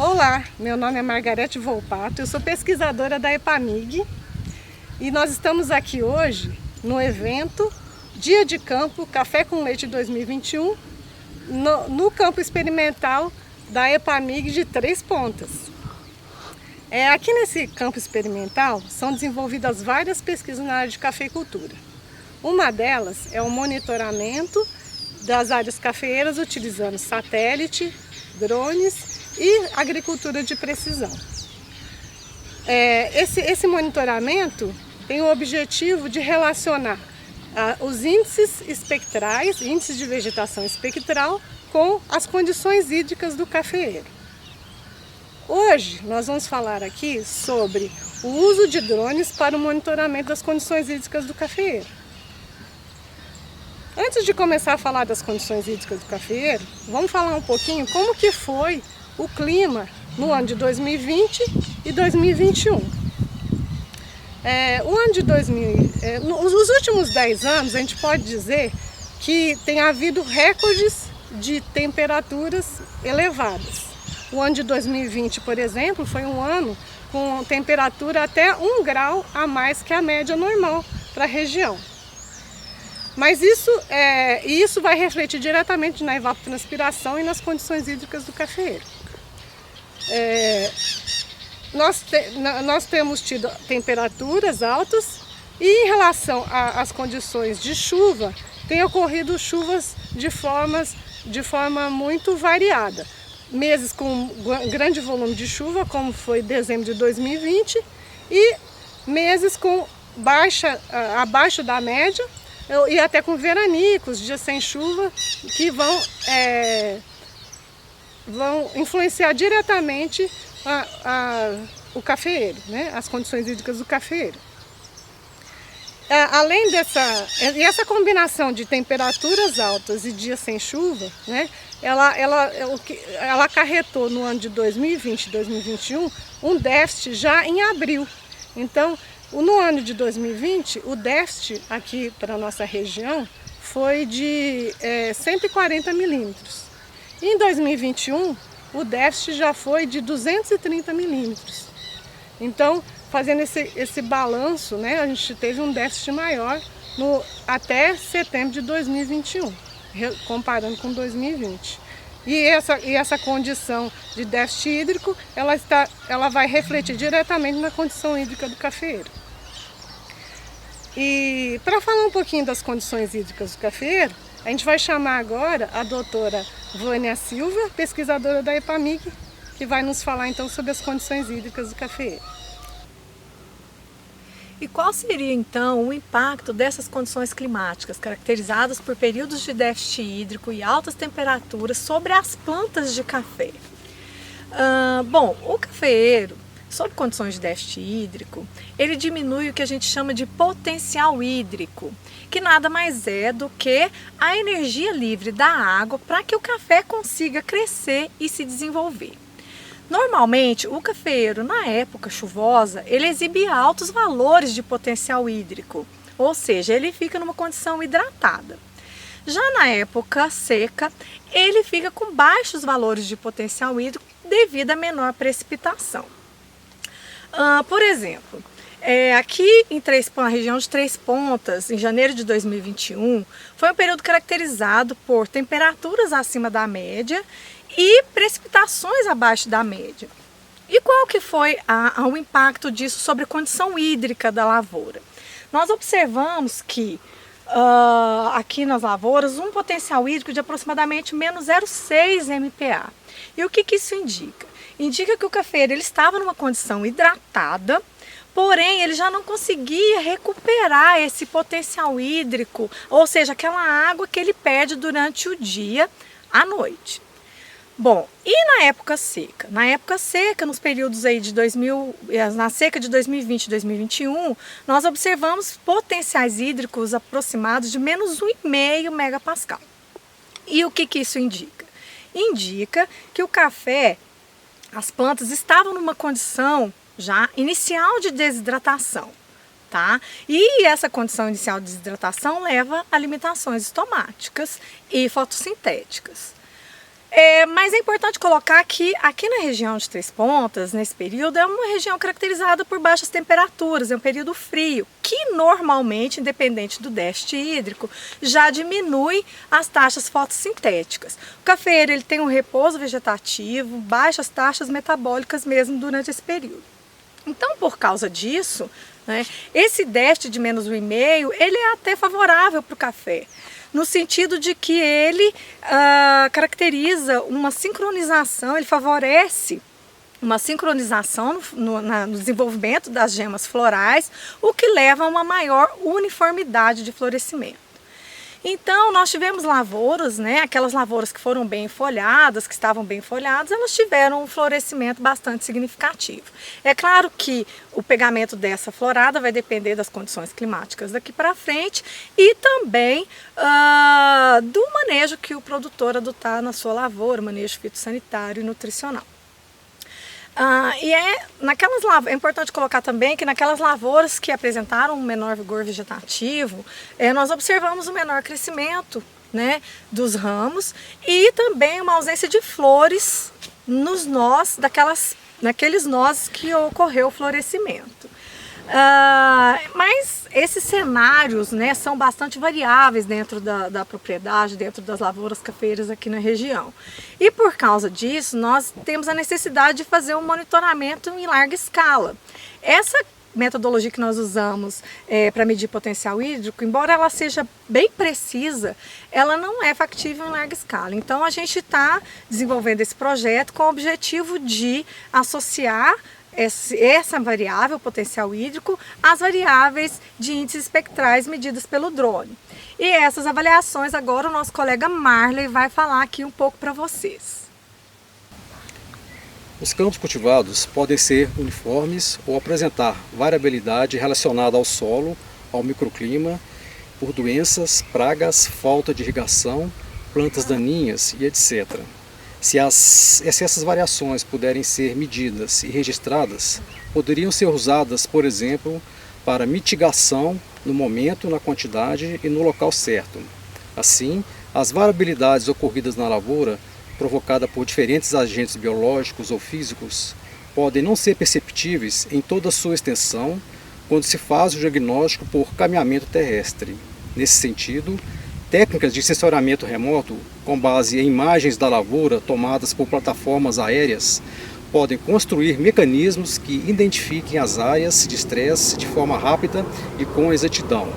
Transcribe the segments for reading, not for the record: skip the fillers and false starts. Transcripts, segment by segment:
Olá, meu nome é Margarete Volpato, eu sou pesquisadora da EPAMIG e nós estamos aqui hoje no evento Dia de Campo Café com Leite 2021 no campo experimental da EPAMIG de Três Pontas. Aqui nesse campo experimental são desenvolvidas várias pesquisas na área de cafeicultura. Uma delas é o monitoramento das áreas cafeeiras utilizando satélite, drones e agricultura de precisão. Esse monitoramento tem o objetivo de relacionar os índices espectrais, índices de vegetação espectral, com as condições hídricas do cafeeiro. Hoje nós vamos falar aqui sobre o uso de drones para o monitoramento das condições hídricas do cafeeiro. Antes de começar a falar das condições hídricas do cafeeiro, vamos falar um pouquinho como que foi o clima no ano de 2020 e 2021. Nos últimos 10 anos, a gente pode dizer que tem havido recordes de temperaturas elevadas. O ano de 2020, por exemplo, foi um ano com temperatura até 1 grau a mais que a média normal para a região. Mas isso vai refletir diretamente na evapotranspiração e nas condições hídricas do cafeeiro. Nós temos tido temperaturas altas e em relação às condições de chuva, tem ocorrido chuvas de forma muito variada. Meses com grande volume de chuva, como foi dezembro de 2020, e meses com abaixo da média, e até com veranicos, dias sem chuva, que vão influenciar diretamente o cafeeiro, né? As condições hídricas do cafeeiro. Além essa combinação de temperaturas altas e dias sem chuva, né? Ela acarretou no ano de 2020 e 2021 um déficit já em abril. Então, no ano de 2020, o déficit aqui para a nossa região foi de 140 milímetros. Em 2021, o déficit já foi de 230 milímetros. Então, fazendo esse balanço, né, a gente teve um déficit maior até setembro de 2021, comparando com 2020. E essa condição de déficit hídrico, ela vai refletir diretamente na condição hídrica do cafeeiro. E para falar um pouquinho das condições hídricas do cafeeiro, a gente vai chamar agora a doutora Vânia Silva, pesquisadora da EPAMIG, que vai nos falar então sobre as condições hídricas do cafeeiro. E qual seria então o impacto dessas condições climáticas, caracterizadas por períodos de déficit hídrico e altas temperaturas, sobre as plantas de café? Bom, o cafeeiro, sob condições de déficit hídrico, ele diminui o que a gente chama de potencial hídrico, que nada mais é do que a energia livre da água para que o café consiga crescer e se desenvolver. Normalmente, o cafeeiro, na época chuvosa, ele exibe altos valores de potencial hídrico, ou seja, ele fica numa condição hidratada. Já na época seca, ele fica com baixos valores de potencial hídrico devido à menor precipitação. Por exemplo, aqui na região de Três Pontas, em janeiro de 2021, foi um período caracterizado por temperaturas acima da média e precipitações abaixo da média. E qual que foi o impacto disso sobre a condição hídrica da lavoura? Nós observamos que aqui nas lavouras um potencial hídrico de aproximadamente menos 0,6 MPa. E o que isso indica? Indica que o cafeeiro ele estava numa condição hidratada, porém ele já não conseguia recuperar esse potencial hídrico, ou seja, aquela água que ele perde durante o dia à noite. Bom, e na época seca? Na época seca, nos períodos aí na seca de 2020 e 2021, nós observamos potenciais hídricos aproximados de menos 1,5 megapascal. E o que isso indica? Indica que o café, as plantas estavam numa condição já inicial de desidratação, tá? E essa condição inicial de desidratação leva a limitações estomáticas e fotossintéticas. Mas é importante colocar que aqui na região de Três Pontas, nesse período, é uma região caracterizada por baixas temperaturas, é um período frio, que normalmente, independente do déficit hídrico, já diminui as taxas fotossintéticas. O cafeeiro ele tem um repouso vegetativo, baixas taxas metabólicas mesmo durante esse período. Então, por causa disso, né, esse déficit de -1,5, ele é até favorável para o café, no sentido de que ele caracteriza uma sincronização, ele favorece uma sincronização no desenvolvimento das gemas florais, o que leva a uma maior uniformidade de florescimento. Então, nós tivemos lavouras, né, aquelas lavouras que foram bem folhadas, que estavam bem folhadas, elas tiveram um florescimento bastante significativo. É claro que o pegamento dessa florada vai depender das condições climáticas daqui para frente e também do manejo que o produtor adotar na sua lavoura, manejo fitossanitário e nutricional. É importante colocar também que naquelas lavouras que apresentaram um menor vigor vegetativo, nós observamos um menor crescimento, né, dos ramos e também uma ausência de flores nos nós, naqueles nós que ocorreu o florescimento. Mas esses cenários, né, são bastante variáveis dentro da propriedade, dentro das lavouras cafeeiras aqui na região. E por causa disso, nós temos a necessidade de fazer um monitoramento em larga escala. Essa metodologia que nós usamos para medir potencial hídrico, embora ela seja bem precisa, ela não é factível em larga escala. Então a gente está desenvolvendo esse projeto com o objetivo de associar essa variável, potencial hídrico, as variáveis de índices espectrais medidas pelo drone. E essas avaliações agora o nosso colega Marley vai falar aqui um pouco para vocês. Os campos cultivados podem ser uniformes ou apresentar variabilidade relacionada ao solo, ao microclima, por doenças, pragas, falta de irrigação, plantas daninhas e etc. Se essas variações puderem ser medidas e registradas, poderiam ser usadas, por exemplo, para mitigação no momento, na quantidade e no local certo. Assim, as variabilidades ocorridas na lavoura, provocada por diferentes agentes biológicos ou físicos, podem não ser perceptíveis em toda a sua extensão quando se faz o diagnóstico por caminhamento terrestre. Nesse sentido, técnicas de sensoriamento remoto, com base em imagens da lavoura tomadas por plataformas aéreas, podem construir mecanismos que identifiquem as áreas de estresse de forma rápida e com exatidão,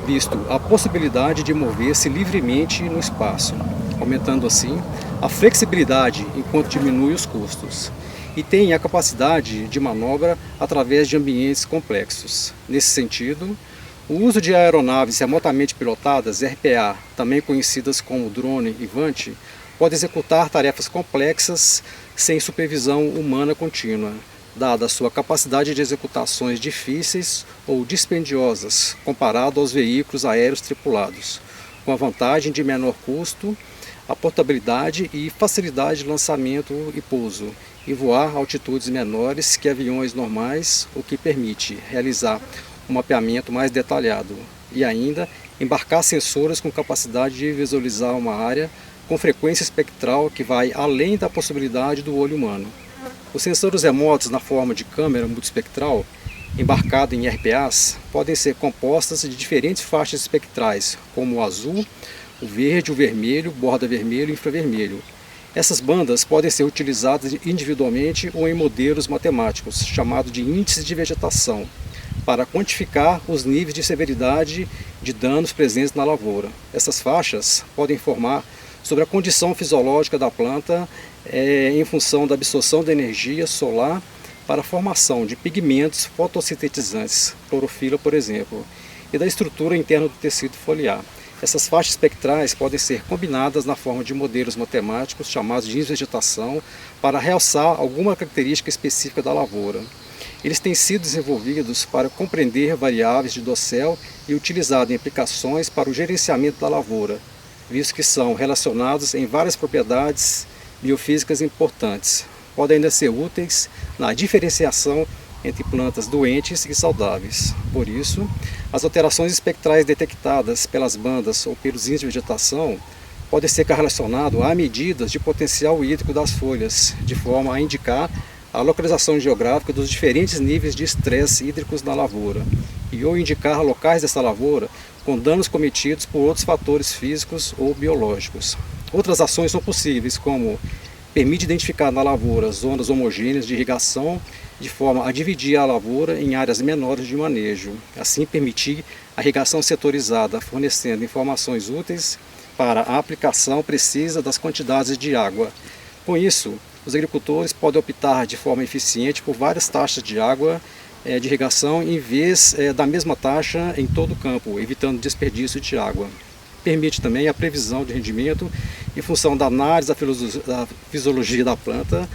visto a possibilidade de mover-se livremente no espaço, aumentando assim a flexibilidade enquanto diminui os custos, e tem a capacidade de manobra através de ambientes complexos. Nesse sentido, o uso de aeronaves remotamente pilotadas, RPA, também conhecidas como drone e vante, pode executar tarefas complexas sem supervisão humana contínua, dada a sua capacidade de executações difíceis ou dispendiosas, comparado aos veículos aéreos tripulados, com a vantagem de menor custo, a portabilidade e facilidade de lançamento e pouso, e voar a altitudes menores que aviões normais, o que permite realizar um mapeamento mais detalhado e ainda embarcar sensores com capacidade de visualizar uma área com frequência espectral que vai além da possibilidade do olho humano. Os sensores remotos na forma de câmera multiespectral, embarcada em RPAs, podem ser compostas de diferentes faixas espectrais, como o azul, o verde, o vermelho, borda vermelho e infravermelho. Essas bandas podem ser utilizadas individualmente ou em modelos matemáticos, chamados de índices de vegetação, para quantificar os níveis de severidade de danos presentes na lavoura. Essas faixas podem informar sobre a condição fisiológica da planta em função da absorção da energia solar para a formação de pigmentos fotossintetizantes, clorofila, por exemplo, e da estrutura interna do tecido foliar. Essas faixas espectrais podem ser combinadas na forma de modelos matemáticos chamados de índices de vegetação para realçar alguma característica específica da lavoura. Eles têm sido desenvolvidos para compreender variáveis de dossel e utilizados em aplicações para o gerenciamento da lavoura, visto que são relacionados em várias propriedades biofísicas importantes. Podem ainda ser úteis na diferenciação entre plantas doentes e saudáveis. Por isso, as alterações espectrais detectadas pelas bandas ou pelos índices de vegetação pode ser correlacionado a medidas de potencial hídrico das folhas, de forma a indicar a localização geográfica dos diferentes níveis de estresse hídricos na lavoura e ou indicar locais dessa lavoura com danos cometidos por outros fatores físicos ou biológicos. Outras ações são possíveis, como permite identificar na lavoura zonas homogêneas de irrigação, de forma a dividir a lavoura em áreas menores de manejo, assim permitir a irrigação setorizada, fornecendo informações úteis para a aplicação precisa das quantidades de água. Com isso, os agricultores podem optar de forma eficiente por várias taxas de água de irrigação em vez da mesma taxa em todo o campo, evitando desperdício de água. Permite também a previsão de rendimento em função da análise da fisiologia da planta,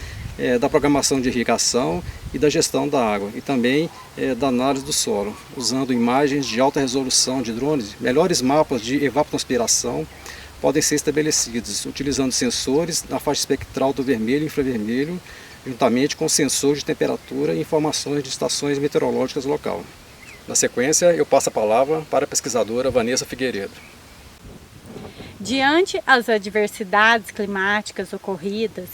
da programação de irrigação e da gestão da água, e também da análise do solo, usando imagens de alta resolução de drones. Melhores mapas de evapotranspiração podem ser estabelecidos utilizando sensores na faixa espectral do vermelho e infravermelho, juntamente com sensores de temperatura e informações de estações meteorológicas local. Na sequência, eu passo a palavra para a pesquisadora Vanessa Figueiredo. Diante as adversidades climáticas ocorridas,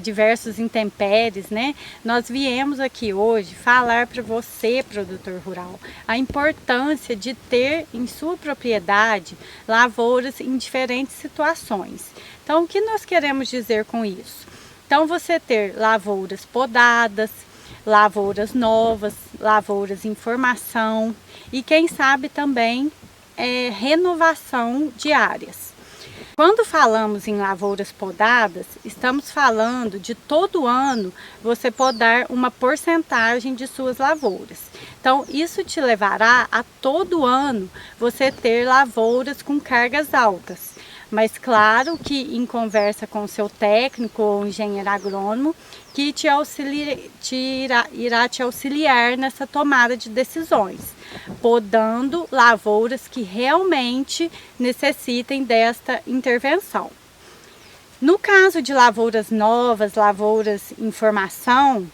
diversos intempéries, né? Nós viemos aqui hoje falar para você, produtor rural, a importância de ter em sua propriedade lavouras em diferentes situações. Então, o que nós queremos dizer com isso? Então, você ter lavouras podadas, lavouras novas, lavouras em formação e, quem sabe, também renovação de áreas. Quando falamos em lavouras podadas, estamos falando de todo ano você podar uma porcentagem de suas lavouras. Então, isso te levará a todo ano você ter lavouras com cargas altas. Mas claro que em conversa com o seu técnico ou engenheiro agrônomo, que irá te auxiliar nessa tomada de decisões, podando lavouras que realmente necessitem desta intervenção. No caso de lavouras novas, lavouras em formação,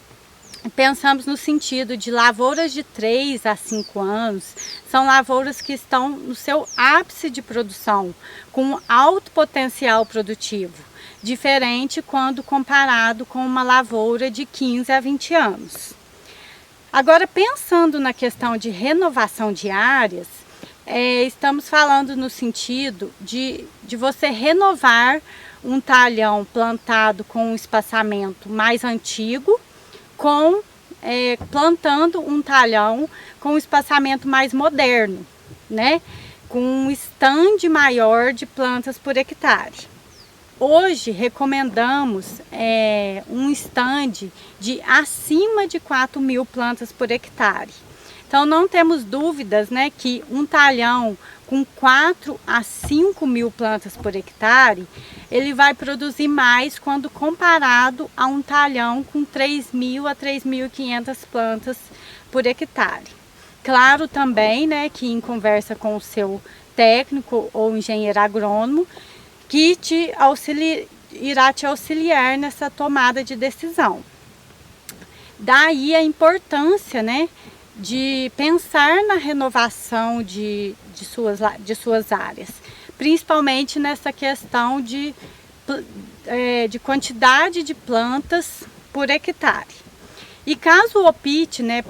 pensamos no sentido de lavouras de 3 a 5 anos, são lavouras que estão no seu ápice de produção, com alto potencial produtivo, diferente quando comparado com uma lavoura de 15 a 20 anos. Agora, pensando na questão de renovação de áreas, estamos falando no sentido de você renovar um talhão plantado com um espaçamento mais antigo, plantando um talhão com um espaçamento mais moderno, né? Com um stand maior de plantas por hectare. Hoje recomendamos um stand de acima de 4.000 plantas por hectare. Então não temos dúvidas, né, que um talhão com 4 a 5.000 plantas por hectare, ele vai produzir mais quando comparado a um talhão com 3.000 a 3.500 plantas por hectare. Claro também, né, que em conversa com o seu técnico ou engenheiro agrônomo, que irá te auxiliar nessa tomada de decisão. Daí a importância, né, de pensar na renovação de suas áreas, principalmente nessa questão de quantidade de plantas por hectare. E caso opte, né,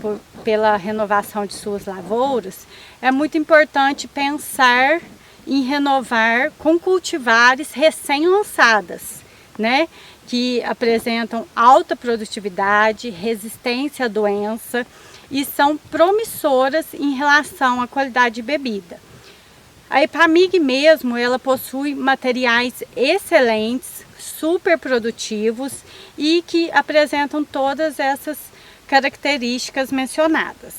pela renovação de suas lavouras, é muito importante pensar em renovar com cultivares recém-lançadas, né, que apresentam alta produtividade, resistência à doença e são promissoras em relação à qualidade de bebida. A Epamig mesmo, ela possui materiais excelentes, super produtivos e que apresentam todas essas características mencionadas.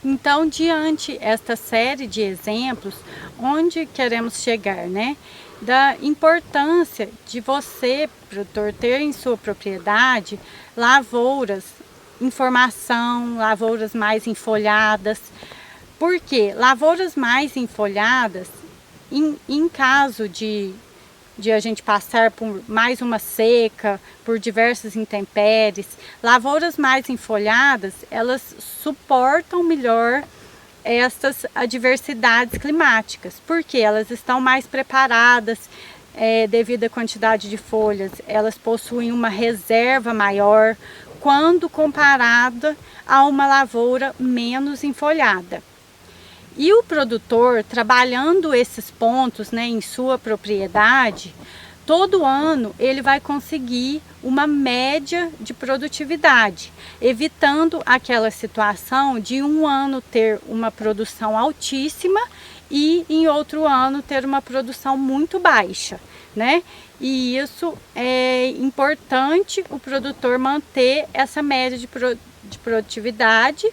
Então, diante esta série de exemplos, onde queremos chegar, né? Da importância de você, produtor, ter em sua propriedade lavouras em formação, lavouras mais enfolhadas. Por quê? Lavouras mais enfolhadas, em caso de a gente passar por mais uma seca, por diversas intempéries, lavouras mais enfolhadas, elas suportam melhor essas adversidades climáticas, porque elas estão mais preparadas, devido à quantidade de folhas, elas possuem uma reserva maior quando comparada a uma lavoura menos enfolhada. E o produtor, trabalhando esses pontos, né, em sua propriedade, todo ano ele vai conseguir uma média de produtividade, evitando aquela situação de um ano ter uma produção altíssima e em outro ano ter uma produção muito baixa, né? E isso é importante o produtor manter essa média de produtividade,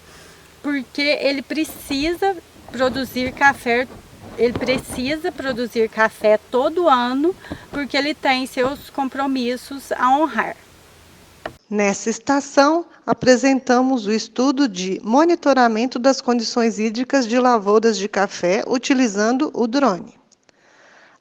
porque ele precisa produzir café todo ano, porque ele tem seus compromissos a honrar. Nessa estação, apresentamos o estudo de monitoramento das condições hídricas de lavouras de café utilizando o drone.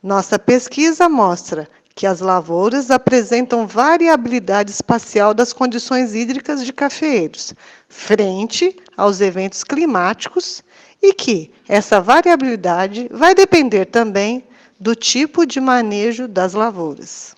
Nossa pesquisa mostra que as lavouras apresentam variabilidade espacial das condições hídricas de cafeeiros, frente aos eventos climáticos, e que essa variabilidade vai depender também do tipo de manejo das lavouras.